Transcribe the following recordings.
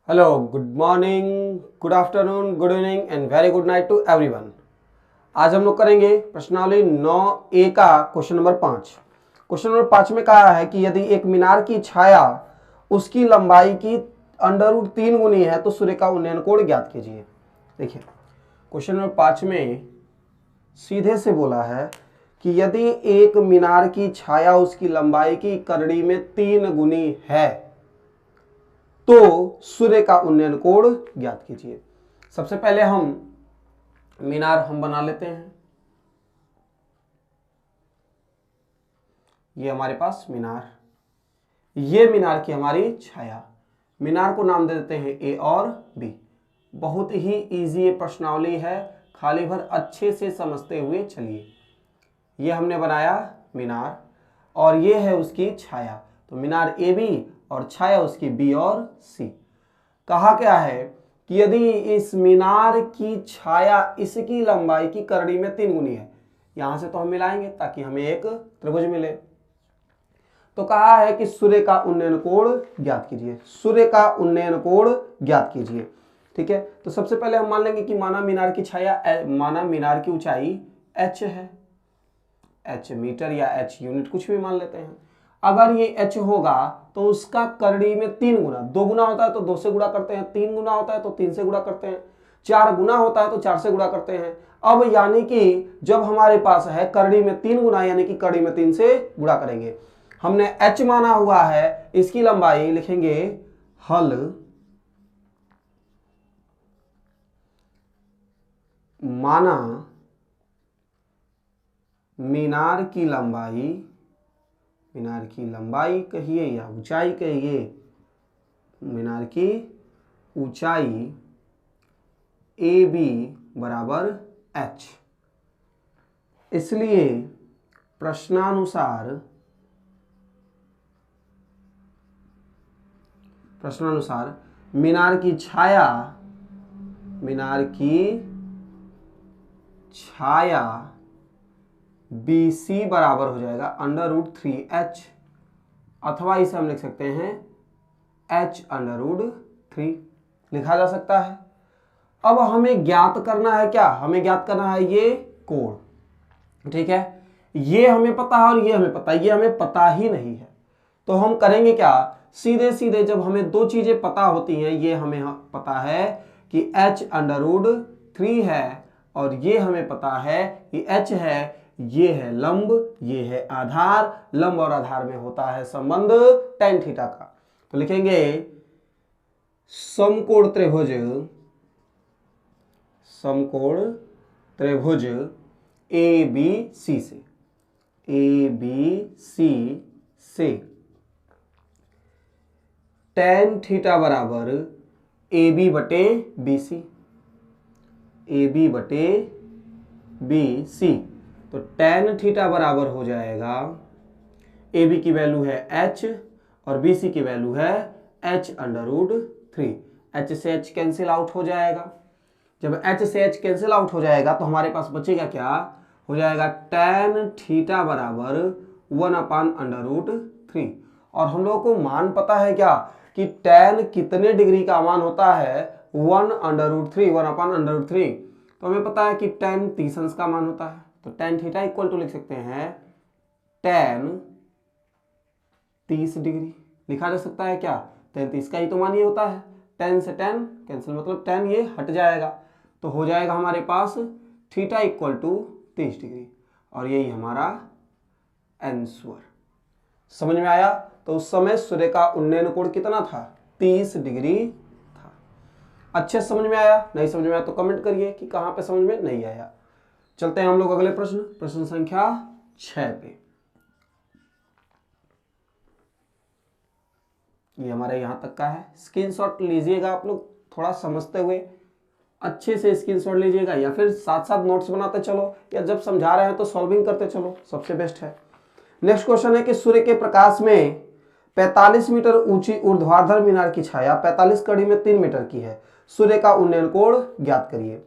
Hello, good morning, good afternoon, good evening and very good night to everyone. आज हम लोग करेंगे प्रश्नावली 9A का क्वेश्चन नंबर 5। क्वेश्चन नंबर 5 में कहा है कि यदि एक मीनार की छाया उसकी लंबाई की √3 गुनी है तो सूर्य का उन्नयन कोण ज्ञात कीजिए। देखिए, क्वेश्चन नंबर 5 में सीधे से बोला है कि यदि एक मीनार की छाया उसकी लंबाई की करड़ी में 3 गुनी है तो सूर्य का उन्नयन कोण ज्ञात कीजिए। सबसे पहले मीनार हम बना लेते हैं। ये हमारे पास मीनार, ये मीनार की हमारी छाया। मीनार को नाम दे देते हैं ए और बी। बहुत ही इजी ये प्रश्नावली है, खाली भर अच्छे से समझते हुए चलिए। ये हमने बनाया मीनार और ये है उसकी छाया, तो मीनार ए बी और छाया उसकी बी और सी। कहा क्या है कि यदि इस मीनार की छाया इसकी लंबाई की करड़ी में 3 गुनी है, यहां से तो हम मिलाएंगे ताकि हमें एक त्रिभुज मिले। तो कहा है कि सूर्य का उन्नयन कोण ज्ञात कीजिए, सूर्य का उन्नयन कोण ज्ञात कीजिए। ठीक है, तो सबसे पहले हम मान लेंगे कि माना मीनार की छाया, माना मीनार की ऊंचाई h है, h मीटर या h यूनिट कुछ भी मान लेते हैं। अगर ये h होगा तो उसका करड़ी में 3 गुना, 2 गुना होता है तो 2 से गुणा करते हैं, 3 गुना होता है तो 3 से गुणा करते हैं, 4 गुना होता है तो 4 से गुणा करते हैं। अब यानी कि जब हमारे पास है करड़ी में 3 गुना, यानी कि करड़ी में 3 से गुणा करेंगे। हमने h माना हुआ है, इसकी लंबाई लिखेंगे हल माना मीनार की लंबाई कहिए या ऊंचाई कहिए, मीनार की ऊंचाई ए बी बराबर h। इसलिए प्रश्नानुसार मीनार की छाया BC बराबर हो जाएगा √3h, अथवा इसे हम लिख सकते हैं h√3 लिखा जा सकता है। अब हमें ज्ञात करना है क्या, हमें ज्ञात करना है ये कोण। ठीक है, ये हमें पता है और ये हमें पता है, ये हमें पता ही नहीं है। तो हम करेंगे क्या, सीधे सीधे जब हमें दो चीजें पता होती हैं, ये हमें पता है कि h√3 है और ये हमें पता है कि h है, ये है लंब, ये है आधार। लंब और आधार में होता है संबंध tan थीटा का। तो लिखेंगे समकोण त्रिभुज ABC से tan थीटा बराबर AB बटे BC। तो tan थीटा बराबर हो जाएगा, AB की वैल्यू है h और BC की वैल्यू है h√3। h से h कैंसिल आउट हो जाएगा। जब h से h कैंसिल आउट हो जाएगा तो हमारे पास बचेगा क्या, हो जाएगा tan थीटा बराबर 1/√3। और हम लोगों को मान पता है क्या कि tan कितने डिग्री का मान होता है, 1/√3। तो हमें पता है कि tan 30 अंश का मान होता है। तो tan थीटा इक्वल टू लिख सकते हैं tan 30 डिग्री। लिखा जा सकता है क्या, tan 30 का ही तो मान ये होता है। tan से tan कैंसिल, मतलब tan ये हट जाएगा, तो हो जाएगा हमारे पास थीटा इक्वल टू 30 डिग्री, और यही हमारा आंसर। समझ में आया। तो उस समय सूर्य का उन्नयन कोण कितना था, 30 डिग्री था। अच्छे से समझ में आया, नहीं समझ में आया तो कमेंट करिए कि कहां पे समझ में नहीं आया। चलते हैं हम लोग अगले प्रश्न संख्या 6 पे। ये हमारे यहां तक का है। स्क्रीनशॉट लीजिएगा आप लोग, थोड़ा समझते हुए अच्छे से स्क्रीनशॉट लीजिएगा, या फिर साथ साथ नोट्स बनाते चलो, या जब समझा रहे हैं तो सॉल्विंग करते चलो, सबसे बेस्ट है। नेक्स्ट क्वेश्चन है कि सूर्य के प्रकाश में 45 मीटर ऊंची ऊर्ध्वाधर मीनार की छाया 45 कड़ी में 3 मीटर की है, सूर्य का उन्नयन कोण ज्ञात करिए।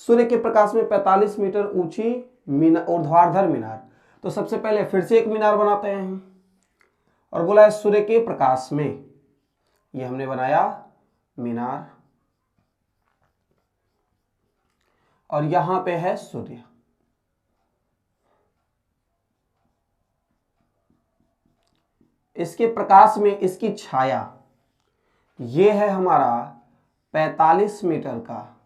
सूर्य के प्रकाश में 45 मीटर ऊंची ऊर्ध्वाधर मीनार, तो सबसे पहले फिर से एक मीनार बनाते हैं और बोला है सूर्य के प्रकाश में, ये हमने बनाया मीनार और यहां पे है सूर्य। इसके प्रकाश में इसकी छाया, ये है हमारा 45 मीटर का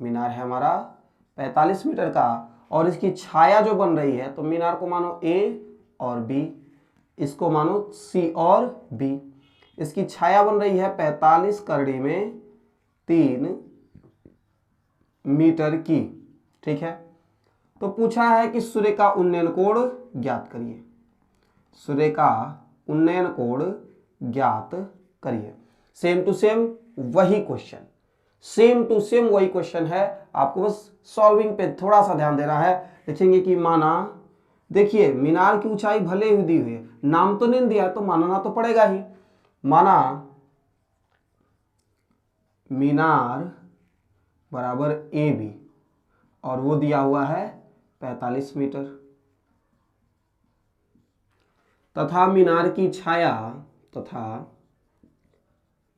मीनार, है हमारा 45 मीटर का, और इसकी छाया जो बन रही है, तो मीनार को मानो ए और बी, इसको मानो सी और बी। इसकी छाया बन रही है 45 करड़ी में 3 मीटर की। ठीक है, तो पूछा है कि सूर्य का उन्नयन कोण ज्ञात करिए। सूर्य का उन्नयन कोण ज्ञात करिए। सेम टू सेम वही क्वेश्चन, सेम टू सेम वही क्वेश्चन है। आपको बस सॉल्विंग पे थोड़ा सा ध्यान देना है। लिखेंगे कि माना, देखिए मीनार की ऊंचाई भले ही दी हुई है, नाम तो नहीं दिया तो मानना तो पड़ेगा ही। माना मीनार बराबर ए बी और वो दिया हुआ है 45 मीटर, तथा मीनार की छाया, तथा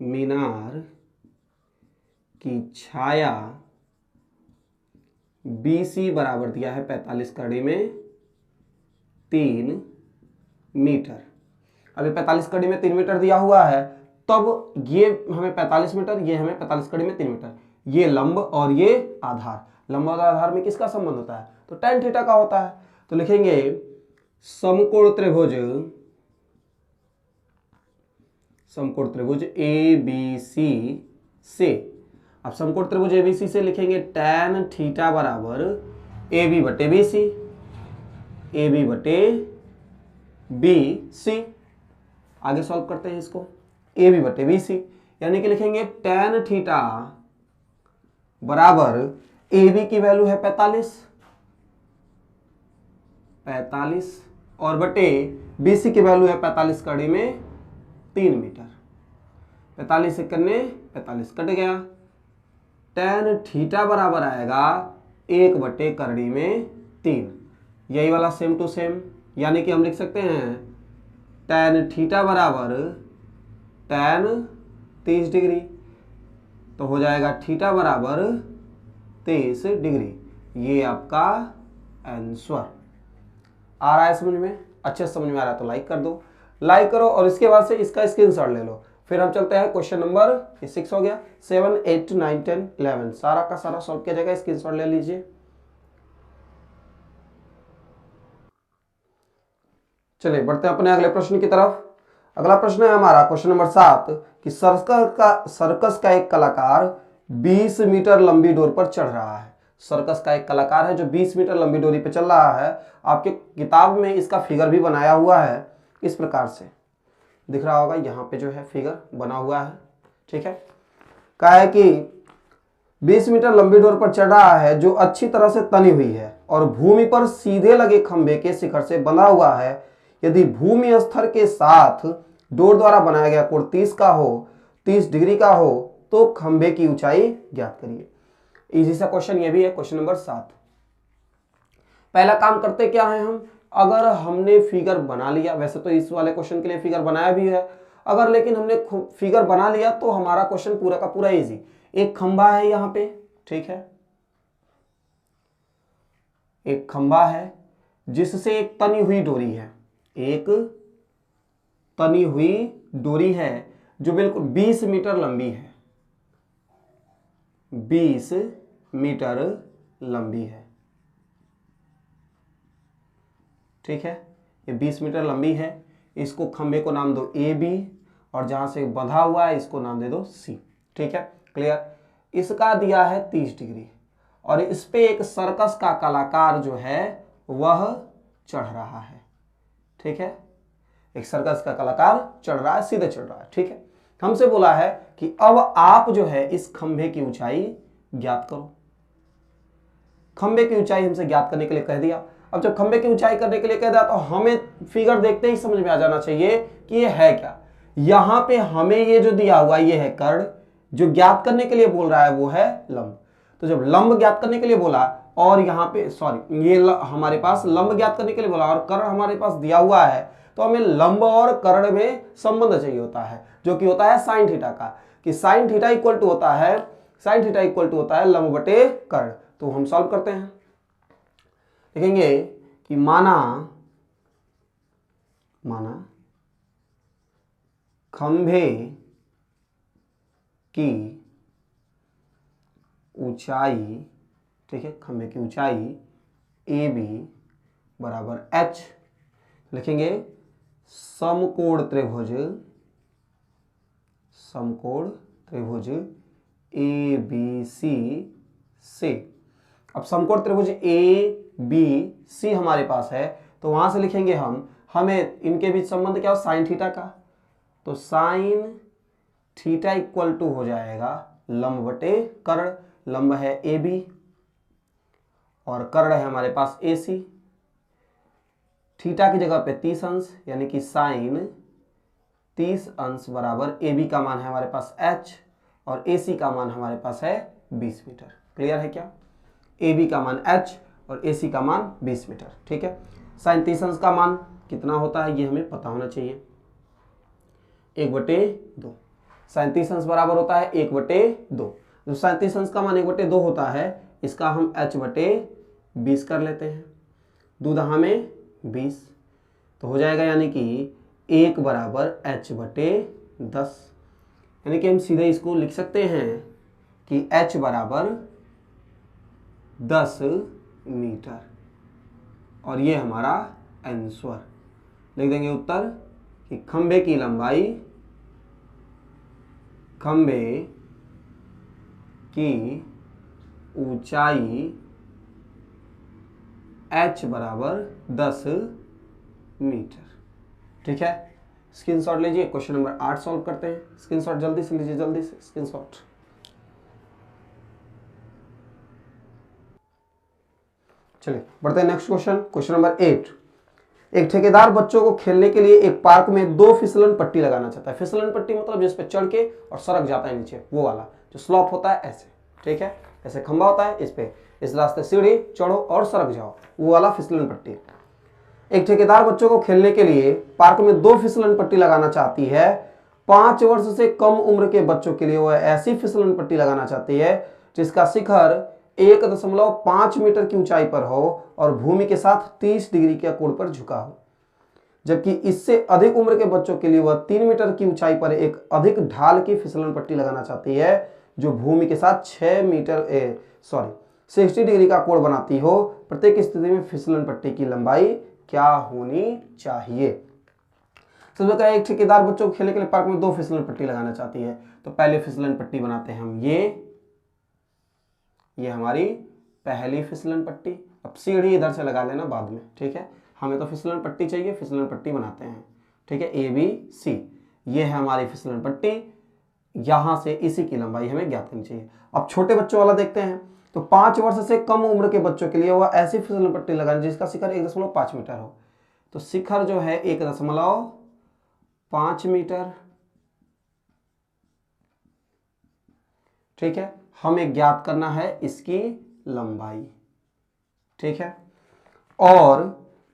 मीनार की छाया BC बराबर दिया है 45 कड़ी में 3 मीटर। अभी 45 कड़ी में 3 मीटर दिया हुआ है, तब ये हमें 45 मीटर, ये हमें 45 कड़ी में 3 मीटर, ये लंब और ये आधार। लंब और आधार में किसका संबंध होता है? तो tan थीटा का होता है। तो लिखेंगे समकोण त्रिभुज, समकोण त्रिभुज ABC से, अब समकोण त्रिभुज ABC से लिखेंगे tan थीटा बराबर AB बटे BC, AB बटे BC। आगे सॉल्व करते हैं इसको, AB बटे BC, यानी कि लिखेंगे tan थीटा बराबर AB की वैल्यू है 45 और बटे BC की वैल्यू है 45 कड़ी में 3 मीटर। 45 से करने 45 कट गया, tan थीटा बराबर आएगा 1 बटे करड़ी में 3। यही वाला सेम टू सेम, यानी कि हम लिख सकते हैं tan थीटा बराबर tan 30 डिग्री, तो हो जाएगा थीटा बराबर 23 डिग्री। ये आपका आंसर आ रहा है समझ में? अच्छे से समझ में आ रहा है तो लाइक कर दो, लाइक करो और इसके बाद से इसका स्क्रीनशॉट ले लो। फिर हम चलते हैं क्वेश्चन नंबर 6 हो गया, 7, 8, 9, 10, 11 सारा का सारा सॉल्व किया जाएगा। स्क्रीनशॉट ले लीजिए। चलिए बढ़ते हैं अपने अगले प्रश्न की तरफ। अगला प्रश्न है हमारा क्वेश्चन नंबर 7 कि सर्कस का एक कलाकार 20 मीटर लंबी डोर पर चढ़ रहा है। सर्कस का एक कलाकार है जो 20 मीटर लंबी डोरी पर चल रहा है। आपके किताब में इसका फिगर भी बनाया हुआ है, इस प्रकार से दिख रहा होगा, यहाँ पे जो है फिगर बना हुआ है। ठीक है, कहा है कि 20 मीटर लंबी डोर पर चढ़ रहा है जो अच्छी तरह से तनी हुई है और भूमि पर सीधे लगे खंभे के शिखर से बंधा हुआ है। यदि भूमि स्तर के साथ डोर द्वारा बनाया गया कोण 30 डिग्री का हो तो खंभे की ऊंचाई ज्ञात करिए। इजी सा क्वेश्चन ये भी है, क्वेश्चन नंबर 7। पहला काम करते क्या है हम, अगर हमने फिगर बना लिया, वैसे तो इस वाले क्वेश्चन के लिए फिगर बनाया भी है, अगर लेकिन हमने फिगर बना लिया तो हमारा क्वेश्चन पूरा का पूरा इजी। एक खंभा है यहां पे, ठीक है, एक खंभा है जिससे एक तनी हुई डोरी है, एक तनी हुई डोरी है जो बिल्कुल 20 मीटर लंबी है, 20 मीटर लंबी है। ठीक है, ये 20 मीटर लंबी है। इसको खंभे को नाम दो ए बी और जहां से बंधा हुआ है इसको नाम दे दो सी। ठीक है, क्लियर। इसका दिया है 30 डिग्री और इस पे एक सर्कस का कलाकार जो है वह चढ़ रहा है। ठीक है, एक सर्कस का कलाकार चढ़ रहा है, सीधे चढ़ रहा है। ठीक है, हमसे बोला है कि अब आप जो है इस खंभे की ऊंचाई ज्ञात करो। खंभे की ऊंचाई हमसे ज्ञात करने के लिए कह दिया। अब जब खंभे की ऊंचाई करने के लिए कह दिया तो हमें फिगर देखते ही समझ में आ जाना चाहिए कि ये है क्या। यहां पे हमें ये जो दिया हुआ ये है कर्ण, जो ज्ञात करने के लिए बोल रहा है वो है लंब। तो जब लंब ज्ञात करने के लिए बोला और यहाँ पे ये हमारे पास लंब ज्ञात करने के लिए बोला और कर्ण हमारे पास दिया हुआ है, तो हमें लंब और कर्ण में संबंध चाहिए होता है, जो कि होता है साइन थीटा का, कि साइन थीटा इक्वल टू होता है, साइन थीटा इक्वल टू होता है लंब बटे कर्ण। तो हम सॉल्व करते हैं, देखेंगे कि माना खंभे की ऊंचाई, ठीक है, खंभे की ऊंचाई ए बी बराबर एच, लिखेंगे समकोण त्रिभुज ए बी सी से। अब समकोण त्रिभुज ए बी सी हमारे पास है, तो वहां से लिखेंगे हमें इनके बीच संबंध क्या हो, साइन थीटा का। तो साइन थीटा इक्वल टू हो जाएगा लंब बटे कर्ण, लंब है ए बी और कर्ण है हमारे पास ए सी। थीटा की जगह पे 30 अंश, यानी कि साइन 30 अंश बराबर ए बी का मान है हमारे पास h और ए सी का मान हमारे पास है 20 मीटर। क्लियर है क्या? ए बी का मान h और ए सी का मान 20 मीटर। ठीक है, साइन 30 अंश का मान कितना होता है ये हमें पता होना चाहिए, 1/2। साइन 30 अंश बराबर होता है 1/2। जो साइन 30 अंश का मान 1/2 होता है, इसका हम h/20 कर लेते हैं, दो दहा में 20, तो हो जाएगा यानी कि 1 बराबर h/10, यानी कि हम सीधे इसको लिख सकते हैं कि h बराबर 10 मीटर, और ये हमारा आंसर। लिख देंगे उत्तर कि खंभे की लंबाई, खंभे की ऊंचाई h बराबर 10 मीटर। ठीक है, स्क्रीनशॉट लीजिए, क्वेश्चन नंबर 8 सॉल्व करते हैं। स्क्रीनशॉट जल्दी से लीजिए, जल्दी से स्क्रीनशॉट। चलिए बढ़ते हैं नेक्स्ट क्वेश्चन, क्वेश्चन नंबर 8। एक ठेकेदार बच्चों को खेलने के लिए एक पार्क में 2 फिसलन पट्टी लगाना चाहता है। फिसलन पट्टी मतलब जिस पे चढ़ के और सड़क जाता है नीचे, वो वाला जो स्लॉप होता है ऐसे, ठीक है, ऐसे खंबा होता है, इस पे इस रास्ते सीढ़ी चढ़ो और सड़क जाओ, वो वाला फिसलन पट्टी। एक ठेकेदार बच्चों को खेलने के लिए पार्क में 2 फिसलन पट्टी लगाना चाहती है। 5 वर्ष से कम उम्र के बच्चों के लिए वह ऐसी फिसलन पट्टी लगाना चाहती है जिसका शिखर 1.5 मीटर की ऊंचाई पर हो और भूमि के साथ 30 डिग्री के कोण पर झुका हो, जबकि इससे अधिक उम्र के बच्चों के लिए वह 3 मीटर की ऊंचाई पर एक अधिक ढाल की फिसलन पट्टी लगाना चाहती है जो भूमि के साथ 60 डिग्री का कोण बनाती हो। प्रत्येक स्थिति में फिसलन पट्टी की लंबाई क्या होनी चाहिए? सबसे पहले एक ठेकेदार बच्चों को खेलने के लिए पार्क में 2 फिसलन पट्टी लगाना चाहती है, तो पहले फिसलन पट्टी बनाते हैं हम, ये हमारी पहली फिसलन पट्टी। अब सीढ़ी इधर से लगा लेना बाद में, ठीक है, हमें तो फिसलन पट्टी चाहिए, फिसलन पट्टी बनाते हैं। ठीक है, ए बी सी, ये है हमारी फिसलन पट्टी, यहां से इसी की लंबाई हमें ज्ञात करनी चाहिए। अब छोटे बच्चों वाला देखते हैं, तो 5 वर्ष से कम उम्र के बच्चों के लिए वह ऐसी फिसलन पट्टी लगानी जिसका शिखर 1.5 मीटर हो। तो शिखर जो है 1.5 मीटर, ठीक है, हमें ज्ञात करना है इसकी लंबाई। ठीक है, और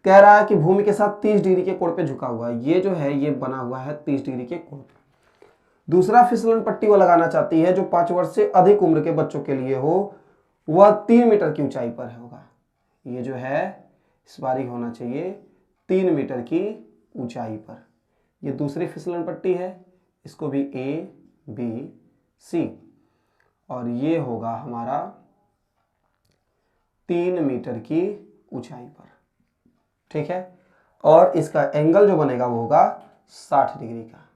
कह रहा है कि भूमि के साथ 30 डिग्री के कोण पे झुका हुआ है, ये जो है ये बना हुआ है 30 डिग्री के कोण पे। दूसरा फिसलन पट्टी वो लगाना चाहती है जो 5 वर्ष से अधिक उम्र के बच्चों के लिए हो, वह 3 मीटर की ऊंचाई पर होगा। ये जो है इस बार ही होना चाहिए 3 मीटर की ऊंचाई पर। ये दूसरी फिसलन पट्टी है, इसको भी ए बी सी, और ये होगा हमारा 3 मीटर की ऊंचाई पर। ठीक है, और इसका एंगल जो बनेगा वो होगा 60 डिग्री का।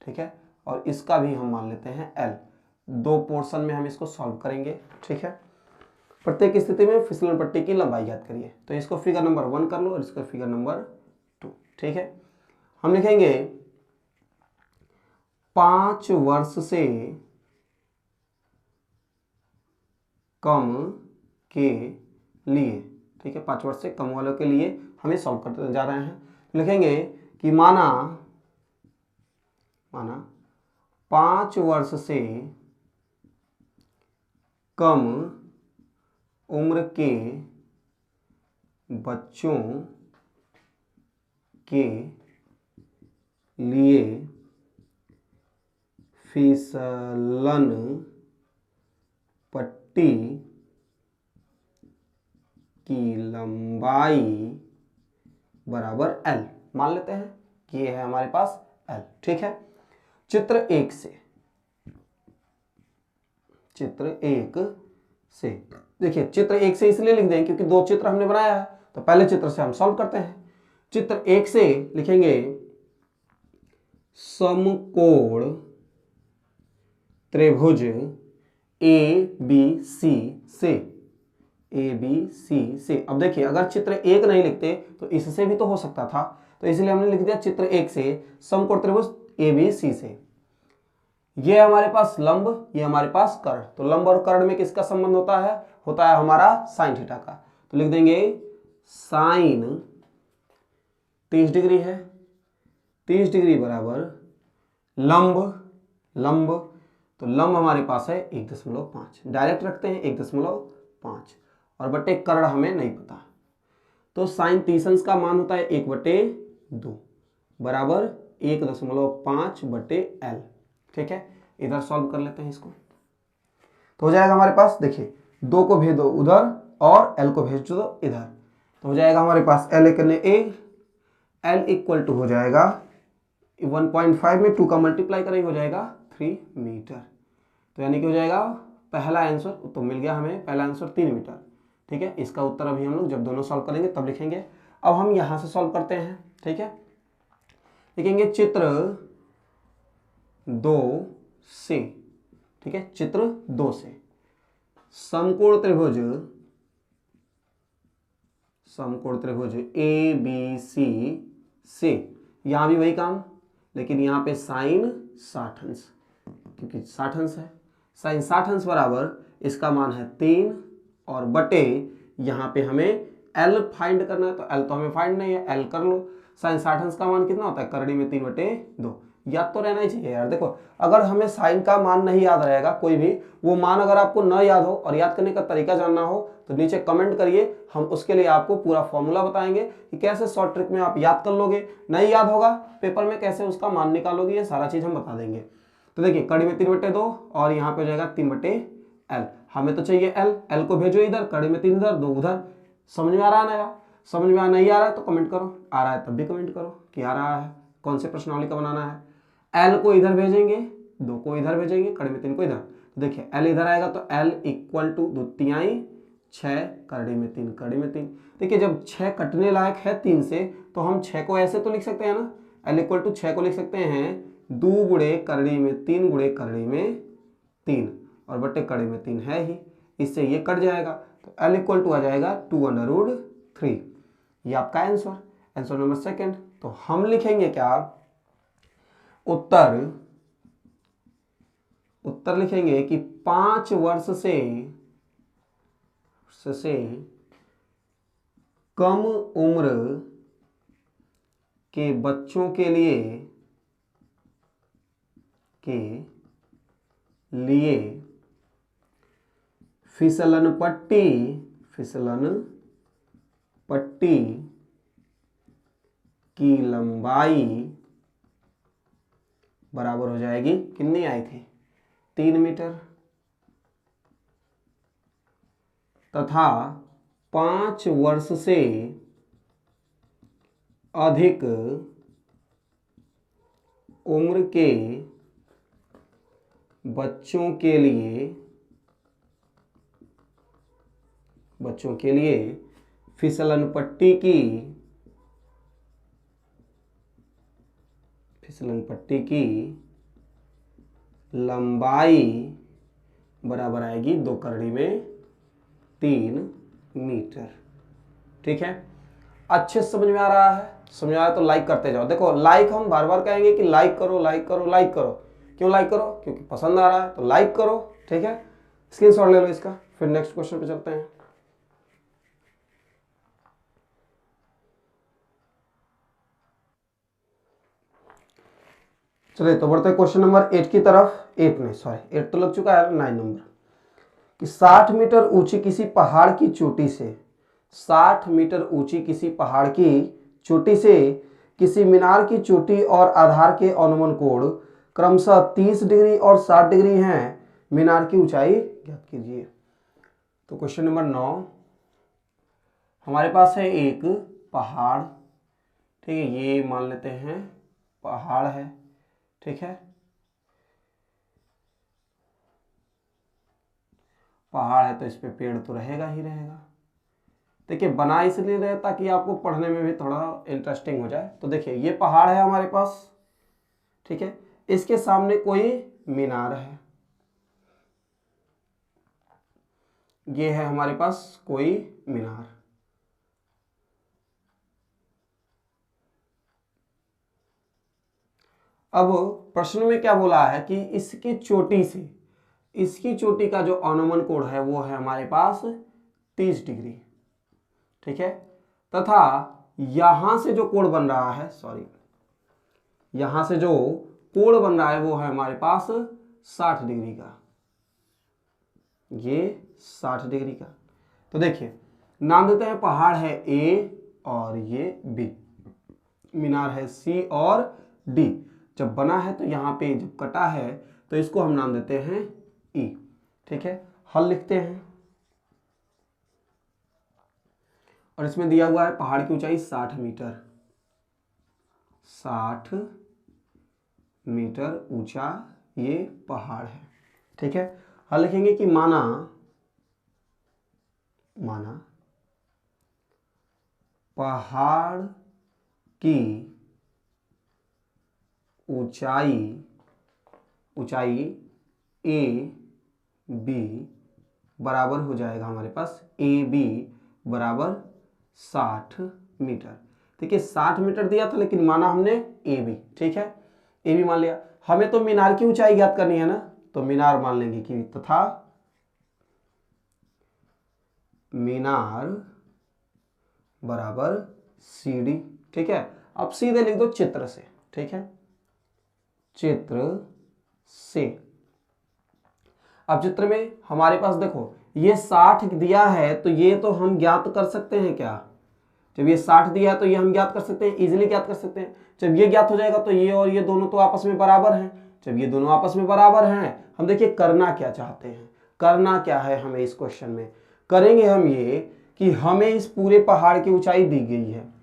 ठीक है, और इसका भी हम मान लेते हैं L। 2 पोर्शन में हम इसको सॉल्व करेंगे। ठीक है, प्रत्येक स्थिति में फिसलन पट्टी की लंबाई ज्ञात करिए, तो इसको फिगर नंबर 1 कर लो और इसको फिगर नंबर 2। ठीक है, हम लिखेंगे 5 वर्ष से कम के लिए, ठीक है, 5 वर्ष से कम वालों के लिए हमें सॉल्व करते जा रहे हैं। लिखेंगे कि माना 5 वर्ष से कम उम्र के बच्चों के लिए फिसलन पट्टी की लंबाई बराबर L। मान लेते हैं कि ये है हमारे पास L। ठीक है, चित्र एक से देखिए, चित्र एक से इसलिए लिख दें क्योंकि दो चित्र हमने बनाया है, तो पहले चित्र से हम सॉल्व करते हैं। चित्र एक से लिखेंगे समकोण त्रिभुज ABC से। अब देखिए, अगर चित्र एक नहीं लिखते तो इससे भी तो हो सकता था, तो इसलिए हमने लिख दिया चित्र एक से समकोण त्रिभुज ABC से। ये हमारे पास लंब, ये हमारे पास कर्ण। तो लंब और कर्ण में किसका संबंध होता है हमारा साइन थीटा का। तो लिख देंगे साइन 30 डिग्री है, 30 डिग्री बराबर लंब तो लंब हमारे पास है 1.5, डायरेक्ट रखते हैं 1.5 और बटे कर्ण हमें नहीं पता, तो साइन 30 का मान होता है 1/2 बराबर 1.5 बटे L। ठीक है, इधर सॉल्व कर लेते हैं इसको, तो हो जाएगा हमारे पास, देखिए 2 को भेज दो उधर और L को भेज दो इधर, तो हो जाएगा हमारे पास L इक्वल टू हो जाएगा 1.5 में 2 का मल्टीप्लाई करेंगे हो जाएगा 3 मीटर। तो यानी कि हो जाएगा पहला आंसर तो मिल गया हमें, पहला आंसर 3 मीटर। ठीक है, इसका उत्तर अभी हम लोग जब दोनों सॉल्व करेंगे तब लिखेंगे। अब हम यहां से सॉल्व करते हैं। ठीक है, लिखेंगे चित्र 2 से। ठीक है, चित्र 2 से समकोण त्रिभुज ABC से, यहां भी वही काम, लेकिन यहां पे साइन 60 अंश, क्योंकि 60 अंश है, साइन 60 अंश बराबर इसका मान है 3 और बटे यहाँ पे हमें L फाइंड करना है, तो L तो हमें फाइंड नहीं है, L कर लो। साइन 60 अंश का मान कितना होता है, करड़ी में 3/2, याद तो रहना ही चाहिए यार। देखो, अगर हमें साइन का मान नहीं याद रहेगा कोई भी, वो मान अगर आपको न याद हो और याद करने का तरीका जानना हो तो नीचे कमेंट करिए, हम उसके लिए आपको पूरा फॉर्मूला बताएंगे कि कैसे शॉर्ट ट्रिक में आप याद कर लोगे। नहीं याद होगा पेपर में कैसे उसका मान निकालोगे, ये सारा चीज हम बता देंगे। तो देखिए, कड़ी में 3/2 और यहाँ पे हो जाएगा 3/L। हमें तो चाहिए L को भेजो इधर, कड़ी में 3 इधर 2 उधर। समझ में आ रहा है ना यार? समझ में नहीं आ रहा है तो कमेंट करो, आ रहा है तब भी कमेंट करो कि आ रहा है, कौन से प्रश्नावली का बनाना है। L को इधर भेजेंगे, 2 को इधर भेजेंगे, कड़ी में 3 को इधर। तो देखिए L इधर आएगा तो L इक्वल टू 2 तिहाई 6, कड़ी में 3 कड़ी में 3। देखिए, जब 6 कटने लायक है 3 से तो हम 6 को ऐसे तो लिख सकते हैं ना, L इक्वल टू 6 को लिख सकते हैं 2 गुणे करड़ी में 3 गुणे करड़ी में 3 और बटे कड़ी में 3 है ही, इससे ये कट जाएगा, तो L इक्वल टू आ जाएगा 2√3। ये आपका आंसर नंबर सेकंड। तो हम लिखेंगे क्या, उत्तर लिखेंगे कि 5 वर्ष से कम उम्र के बच्चों के लिए फिसलन पट्टी की लंबाई बराबर हो जाएगी, कितनी आई थी, 3 मीटर, तथा 5 वर्ष से अधिक उम्र के बच्चों के लिए फिसलन पट्टी की लंबाई बराबर आएगी 2 करड़ी में 3 मीटर। ठीक है, अच्छे से समझ में आ रहा है? समझ में आ रहा है तो लाइक करते जाओ। देखो, लाइक हम बार बार कहेंगे कि लाइक करो लाइक करो लाइक करो। क्यों लाइक करो? क्योंकि पसंद आ रहा है तो लाइक करो। ठीक है, स्क्रीनशॉट ले लो इसका, फिर नेक्स्ट क्वेश्चन पे चलते हैं। चलिए तो बढ़ते हैं क्वेश्चन नंबर 8 की तरफ। 8 तो लग चुका है, 9 नंबर कि 60 मीटर ऊंची किसी पहाड़ की चोटी से 60 मीटर ऊंची किसी पहाड़ की चोटी से किसी मीनार की चोटी और आधार के अनुमान कोण क्रमशः 30 डिग्री और 60 डिग्री हैं। मीनार की ऊंचाई ज्ञात कीजिए। तो क्वेश्चन नंबर 9 हमारे पास है एक पहाड़, ठीक है, ये मान लेते हैं पहाड़ है, ठीक है, पहाड़ है तो इस पे पेड़ तो रहेगा ही रहेगा। देखिए बना इसलिए रहे ताकि आपको पढ़ने में भी थोड़ा इंटरेस्टिंग हो जाए। तो देखिए ये पहाड़ है हमारे पास, ठीक है, इसके सामने कोई मीनार है, ये है हमारे पास कोई मीनार। अब प्रश्न में क्या बोला है कि इसकी चोटी से इसकी चोटी का जो अनुमान कोण है वो है हमारे पास 30 डिग्री, ठीक है, तथा यहां से जो कोण बन रहा है, यहां से जो कोण बन रहा है वो है हमारे पास 60 डिग्री का, ये 60 डिग्री का। तो देखिए नाम देते हैं, पहाड़ है ए और ये बी, मीनार है सी और डी। जब बना है तो यहाँ पे जब कटा है तो इसको हम नाम देते हैं ई, ठीक है। हल लिखते हैं और इसमें दिया हुआ है पहाड़ की ऊंचाई 60 मीटर, 60 मीटर ऊंचा ये पहाड़ है, ठीक है। हल लिखेंगे कि माना पहाड़ की ऊंचाई ए बी बराबर हो जाएगा हमारे पास, ए बी बराबर 60 मीटर। देखिए 60 मीटर दिया था लेकिन माना हमने ए बी, ठीक है, ए बी मान लिया। हमें तो मीनार की ऊंचाई ज्ञात करनी है ना, तो मीनार मान लेंगे कि तथा मीनार बराबर सी डी, ठीक है। अब सीधे लिख दो चित्र से, ठीक है, चित्र से। अब चित्र में हमारे पास देखो ये 60 दिया है तो ये तो हम ज्ञात कर सकते हैं क्या, जब ये 60 दिया है तो ये हम ज्ञात कर सकते हैं, इजीली ज्ञात कर सकते हैं। जब ये ज्ञात हो जाएगा तो ये और ये दोनों तो आपस में बराबर हैं। जब ये दोनों आपस में बराबर हैं, हम देखिए करना क्या चाहते हैं, करना क्या है हमें इस क्वेश्चन में, करेंगे हम ये कि हमें इस पूरे पहाड़ की ऊंचाई दी गई है,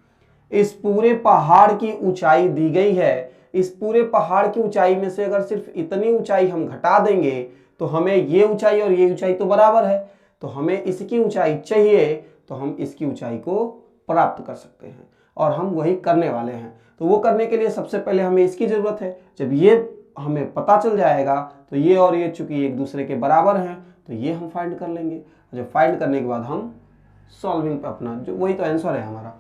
इस पूरे पहाड़ की ऊंचाई दी गई है, इस पूरे पहाड़ की ऊंचाई में से अगर सिर्फ इतनी ऊंचाई हम घटा देंगे तो हमें ये ऊंचाई और ये ऊंचाई तो बराबर है, तो हमें इसकी ऊंचाई चाहिए तो हम इसकी ऊंचाई को प्राप्त कर सकते हैं और हम वही करने वाले हैं। तो वो करने के लिए सबसे पहले हमें इसकी जरूरत है। जब ये हमें पता चल जाएगा तो ये और ये चूंकि एक दूसरे के बराबर हैं तो ये हम फाइंड कर लेंगे। जब फाइंड करने के बाद हम सॉल्विंग पे अपना जो वही तो आंसर है हमारा।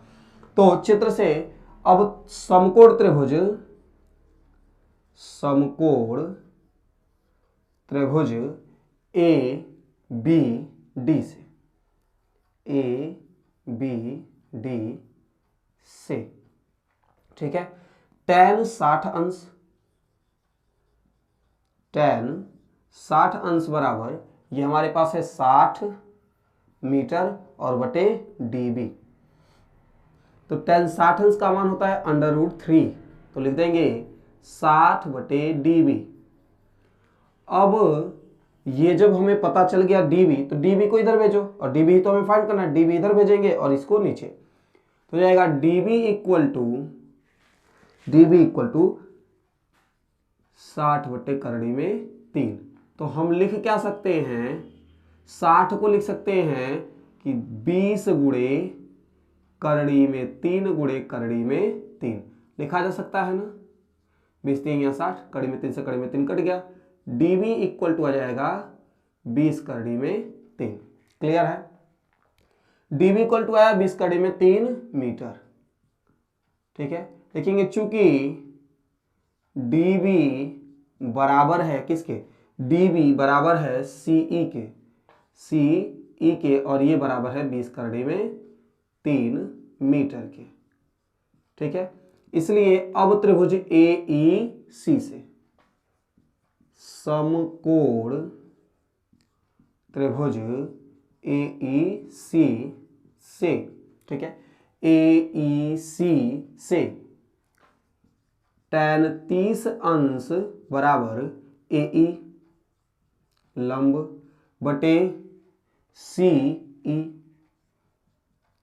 तो चित्र से अब समकोण त्रिभुज ए बी डी से, ए बी डी से, ठीक है, tan 60 अंश बराबर ये हमारे पास है 60 मीटर और बटे dB। तो tan 60 अंश का मान होता है √3, तो लिख देंगे 60 बटे dB। अब ये जब हमें पता चल गया dB तो dB को इधर भेजो और dB ही तो हमें फाइंड करना है, dB इधर भेजेंगे और इसको नीचे, तो जाएगा dB इक्वल टू 60 बटे करड़ी में 3। तो हम लिख क्या सकते हैं, 60 को लिख सकते हैं कि 20 गुणे करड़ी में 3 गुणे करड़ी में 3 लिखा जा सकता है ना, 20 3 या 60, कड़ी में 3 से कड़ी में 3 कट गया, dB इक्वल टू आ जाएगा 20 करड़ी में 3। क्लियर है, dB इक्वल टू आया 20 कड़ी में 3 मीटर, ठीक है। देखेंगे चूंकि dB बराबर है किसके, dB बराबर है CE के और ये बराबर है 20 करड़ी में 3 मीटर के, ठीक है। इसलिए अब त्रिभुज AEC से समकोण त्रिभुज AEC से, ठीक है, AEC से tan 30 अंश बराबर AE लंब बटे CE,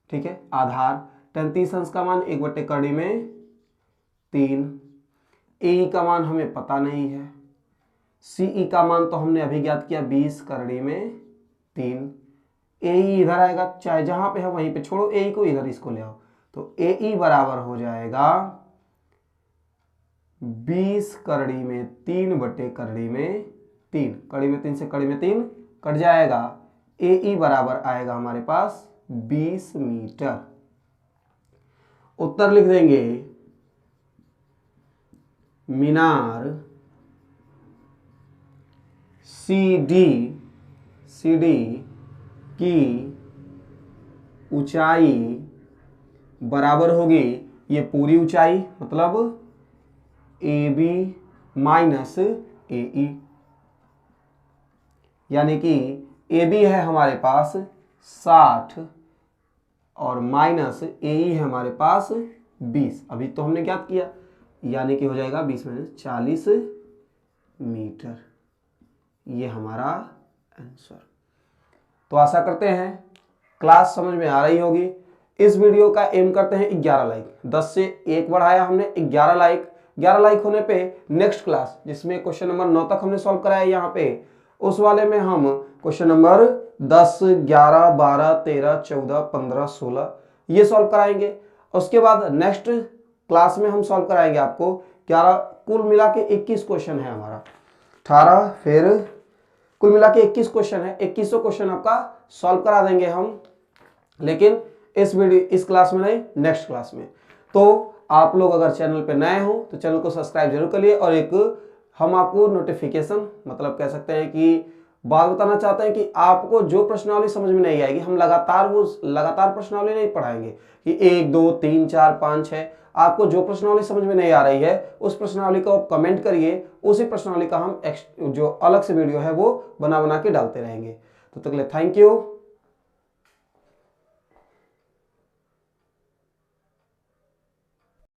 ठीक है। आधार tan 30 अंश का मान 1/3 AE का मान हमें पता नहीं है, CE का मान तो हमने अभी ज्ञात किया 20/3। AE इधर आएगा, चाहे जहां पे है वहीं पे छोड़ो AE को, इधर इसको ले आओ, तो AE बराबर हो जाएगा 20/3/3, कड़ी में 3 से कड़ी में 3 कट जाएगा। AE बराबर आएगा हमारे पास 20 मीटर। उत्तर लिख देंगे, मीनार CD की ऊंचाई बराबर होगी, ये पूरी ऊंचाई मतलब AB माइनस AE, यानी कि AB है हमारे पास 60 और माइनस AE है हमारे पास 20, अभी तो हमने ज्ञात किया, यानी कि हो जाएगा 20 में 40 मीटर। ये हमारा आंसर। तो आशा करते हैं क्लास समझ में आ रही होगी। इस वीडियो का एम करते हैं 11 लाइक, 10 से 1 बढ़ाया हमने 11 लाइक। 11 लाइक होने पे नेक्स्ट क्लास जिसमें क्वेश्चन नंबर 9 तक हमने सॉल्व कराया यहाँ पे, उस वाले में हम क्वेश्चन नंबर 10, 11, 12, 13, 14, 15, 16 ये सॉल्व कराएंगे। उसके बाद नेक्स्ट क्लास में हम सॉल्व कराएंगे आपको 11, कुल मिला के 21 क्वेश्चन है हमारा, 18 फिर कुल मिला के 21 क्वेश्चन है। 2100 क्वेश्चन आपका सॉल्व करा देंगे हम, लेकिन इस क्लास में नहीं, नेक्स्ट क्लास में। तो आप लोग अगर चैनल पे नए हो तो चैनल को सब्सक्राइब जरूर करिए, और एक हम आपको नोटिफिकेशन मतलब कह सकते हैं कि बात बताना चाहते हैं कि आपको जो प्रश्नावली समझ में नहीं आएगी, हम लगातार प्रश्नावली नहीं पढ़ाएंगे कि 1, 2, 3, 4, 5, 6। आपको जो प्रश्नावली समझ में नहीं आ रही है उस प्रश्नावली को आप कमेंट करिए, उसी प्रश्नावली का हम जो अलग से वीडियो है वो बना के डालते रहेंगे। तो तक के लिए थैंक यू।